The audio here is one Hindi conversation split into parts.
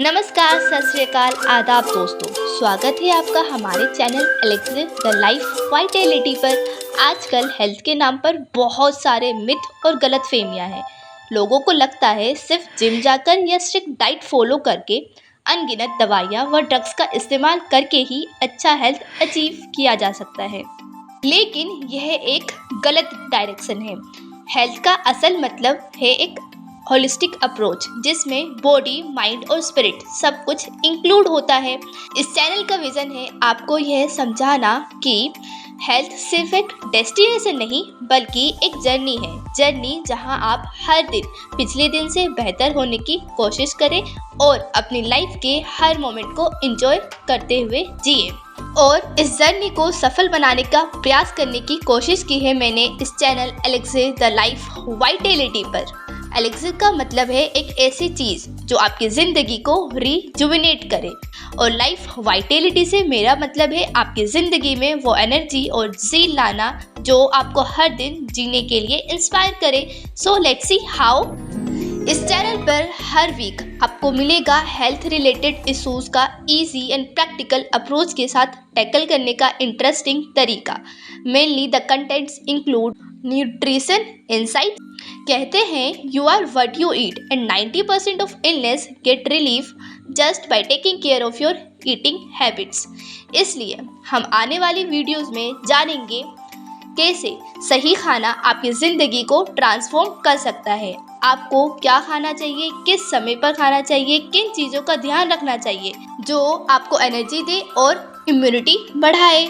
नमस्कार, सत श्री अकाल, आदाब दोस्तों। स्वागत है आपका हमारे channel Alexis the life vitality पर। आजकल हेल्थ के नाम पर बहुत सारे मिथ और गलतफहमियां हैं। लोगों को लगता है सिर्फ जिम जाकर या स्ट्रिक्ट डाइट फॉलो करके, अनगिनत दवाइयां व ड्रग्स का इस्तेमाल करके ही अच्छा हेल्थ अचीव किया जा सकता है। लेकिन यह एक गलत डायरेक्शन है। हेल्थ का असल मतलब है एक होलिस्टिक अप्रोच जिसमें बॉडी, माइंड और स्पिरिट सब कुछ इंक्लूड होता है। इस चैनल का विजन है आपको यह समझाना कि हेल्थ सिर्फ एक डेस्टिनेशन नहीं बल्कि एक जर्नी है। जर्नी जहां आप हर दिन पिछले दिन से बेहतर होने की कोशिश करें और अपनी लाइफ के हर मोमेंट को एंजॉय करते हुए जिए। और इस जर्नी को सफल बनाने का प्रयास करने की कोशिश की है मैंने इस channel Alexis the life vitality पर। एलेक्सिस का मतलब है एक ऐसी चीज़ जो आपकी ज़िंदगी को रिजुविनेट करे, और लाइफ वाइटैलिटी से मेरा मतलब है आपकी ज़िंदगी में वो एनर्जी और ज़ील लाना जो आपको हर दिन जीने के लिए इंस्पायर करे। So let's see how. इस चैनल पर हर वीक आपको मिलेगा हेल्थ रिलेटेड इश्यूज़ का इजी एंड प्रैक्टिकल अप्रोच के साथ टैकल करने का इंटरेस्टिंग तरीका। Mainly the contents include nutrition insight. कहते हैं you are what you eat and 90% of illness get relief just by taking care of your eating habits. इसलिए हम आने वाली वीडियोस में जानेंगे कैसे सही खाना आपकी ज़िंदगी को ट्रांसफॉर्म कर सकता है। आपको क्या खाना चाहिए, किस समय पर खाना चाहिए, किन चीज़ों का ध्यान रखना चाहिए जो आपको एनर्जी दे और इम्यूनिटी बढ़ाए।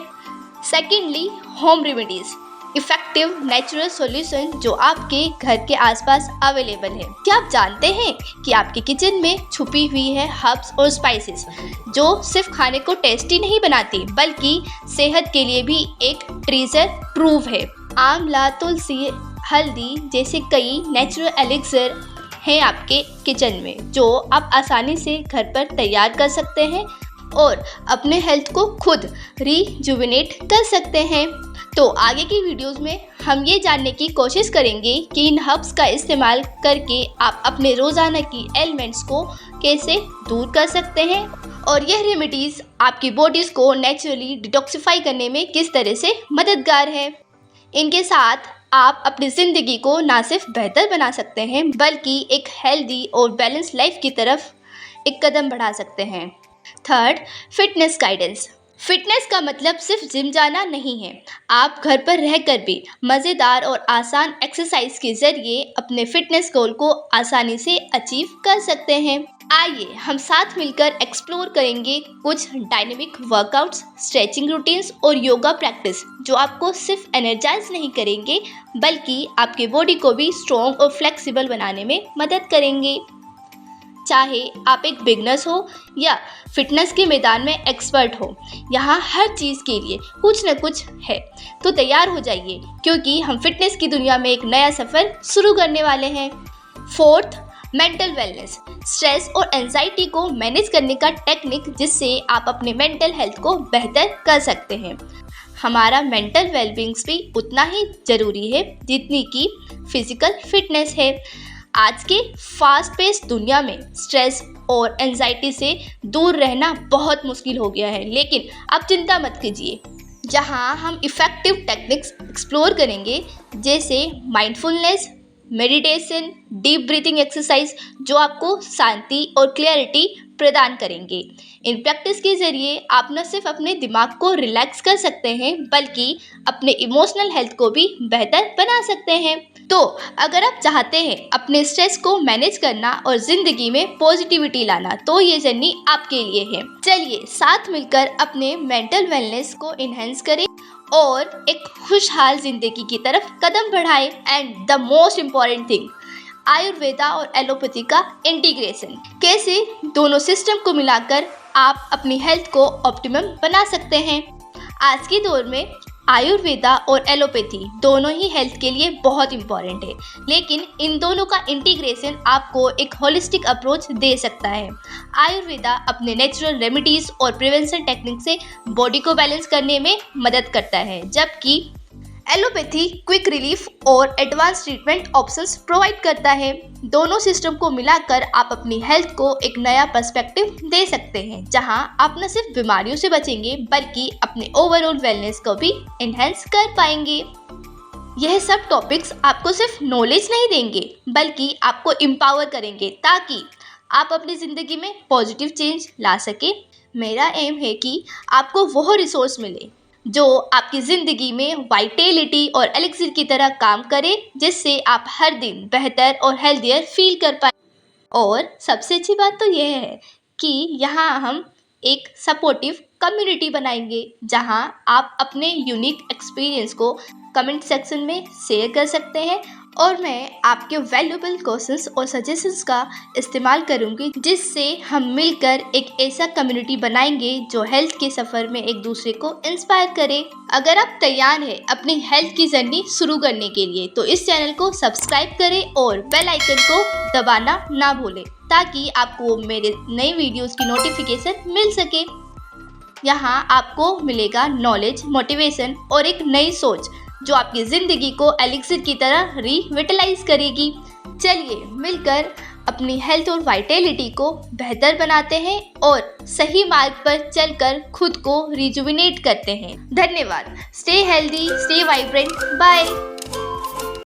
Secondly, home remedies, effective natural solution जो आपके घर के आसपास अवेलेबल है। क्या आप जानते हैं कि आपके किचन में छुपी हुई है हर्ब्स और स्पाइसेस जो सिर्फ खाने को टेस्टी नहीं बनाती बल्कि सेहत के लिए भी एक ट्रेजर ट्रूव है। आंवला, तुलसी, हल्दी जैसे कई नेचुरल एलिक्सर हैं आपके किचन में जो आप आसानी से घर पर तैयार कर सकते हैं और अपने हेल्थ को खुद रिजुविनेट कर सकते हैं। तो आगे की वीडियोस में हम ये जानने की कोशिश करेंगे कि इन हर्ब्स का इस्तेमाल करके आप अपने रोज़ाना की एलिमेंट्स को कैसे दूर कर सकते हैं और यह रेमेडीज़ आपकी बॉडीज़ को नेचुरली डिटॉक्सिफाई करने में किस तरह से मददगार है। इनके साथ आप अपनी ज़िंदगी को ना सिर्फ बेहतर बना सकते हैं बल्कि एक हेल्दी और बैलेंस लाइफ की तरफ एक कदम बढ़ा सकते हैं। Third, fitness guidance. फिटनेस का मतलब सिर्फ जिम जाना नहीं है। आप घर पर रहकर भी मज़ेदार और आसान एक्सरसाइज के ज़रिए अपने फिटनेस गोल को आसानी से अचीव कर सकते हैं। आइए हम साथ मिलकर एक्सप्लोर करेंगे कुछ डायनेमिक वर्कआउट्स, स्ट्रेचिंग रूटीन्स और योगा प्रैक्टिस जो आपको सिर्फ एनर्जाइज नहीं करेंगे बल्कि आपके बॉडी को भी स्ट्रॉन्ग और फ्लेक्सिबल बनाने में मदद करेंगे। चाहे आप एक बिगनर्स हो या फिटनेस के मैदान में एक्सपर्ट हो, यहाँ हर चीज़ के लिए कुछ न कुछ है। तो तैयार हो जाइए क्योंकि हम फिटनेस की दुनिया में एक नया सफ़र शुरू करने वाले हैं। फोर्थ, मेंटल वेलनेस, स्ट्रेस और एंजाइटी को मैनेज करने का टेक्निक जिससे आप अपने मेंटल हेल्थ को बेहतर कर सकते हैं। हमारा मेंटल वेलबींग्स भी उतना ही ज़रूरी है जितनी कि फिजिकल फिटनेस है। आज के फास्ट पेस दुनिया में स्ट्रेस और एंजाइटी से दूर रहना बहुत मुश्किल हो गया है, लेकिन आप चिंता मत कीजिए। जहां हम इफ़ेक्टिव टेक्निक्स एक्सप्लोर करेंगे जैसे mindfulness, meditation, deep breathing exercise जो आपको शांति और क्लैरिटी प्रदान करेंगे। इन प्रैक्टिस के ज़रिए आप न सिर्फ अपने दिमाग को रिलैक्स कर सकते हैं बल्कि अपने इमोशनल हेल्थ को भी बेहतर बना सकते हैं। तो अगर आप चाहते हैं अपने स्ट्रेस को मैनेज करना और ज़िंदगी में पॉजिटिविटी लाना तो ये जर्नी आपके लिए है। चलिए साथ मिलकर अपने मेंटल वेलनेस को इन्हेंस करें और एक खुशहाल ज़िंदगी की तरफ कदम बढ़ाएं। And the most important thing, Ayurveda और एलोपैथी का इंटीग्रेशन। कैसे दोनों सिस्टम को मिलाकर आप अपनी हेल्थ को ऑप्टिमम बना सकते हैं। आज के दौर में आयुर्वेदा और एलोपैथी दोनों ही हेल्थ के लिए बहुत इंपॉर्टेंट है, लेकिन इन दोनों का इंटीग्रेशन आपको एक होलिस्टिक अप्रोच दे सकता है। आयुर्वेदा अपने नेचुरल रेमेडीज़ और प्रिवेंशन टेक्निक से बॉडी को बैलेंस करने में मदद करता है, जबकि एलोपैथी क्विक रिलीफ और एडवांस ट्रीटमेंट ऑप्शंस प्रोवाइड करता है। दोनों सिस्टम को मिलाकर आप अपनी हेल्थ को एक नया पर्सपेक्टिव दे सकते हैं, जहां आप न सिर्फ बीमारियों से बचेंगे बल्कि अपने ओवरऑल वेलनेस को भी एनहेंस कर पाएंगे। यह सब टॉपिक्स आपको सिर्फ नॉलेज नहीं देंगे बल्कि आपको एम्पावर करेंगे ताकि आप अपनी ज़िंदगी में पॉजिटिव चेंज ला सके। मेरा एम है कि आपको वह रिसोर्स मिले जो आपकी ज़िंदगी में वाइटेलिटी और एलिक्सिर की तरह काम करे, जिससे आप हर दिन बेहतर और हेल्दियर फील कर पाए। और सबसे अच्छी बात तो यह है कि यहाँ हम एक सपोर्टिव कम्युनिटी बनाएंगे, जहाँ आप अपने यूनिक एक्सपीरियंस को कमेंट सेक्शन में शेयर कर सकते हैं और मैं आपके वैल्यूएबल क्वेश्चंस और सजेशंस का इस्तेमाल करूंगी, जिससे हम मिलकर एक ऐसा कम्युनिटी बनाएंगे जो हेल्थ के सफ़र में एक दूसरे को इंस्पायर करे। अगर आप तैयार हैं अपनी हेल्थ की जर्नी शुरू करने के लिए तो इस चैनल को सब्सक्राइब करें और बेल आइकन को दबाना ना भूलें, ताकि आपको मेरे नए वीडियोस की नोटिफिकेशन मिल सके। यहाँ आपको मिलेगा नॉलेज, मोटिवेशन और एक नई सोच जो आपकी ज़िंदगी को एलिक्सिर की तरह रिविटलाइज करेगी। चलिए मिलकर अपनी हेल्थ और वाइटैलिटी को बेहतर बनाते हैं और सही मार्ग पर चलकर खुद को रिजुविनेट करते हैं। धन्यवाद। Stay healthy, stay vibrant. Bye.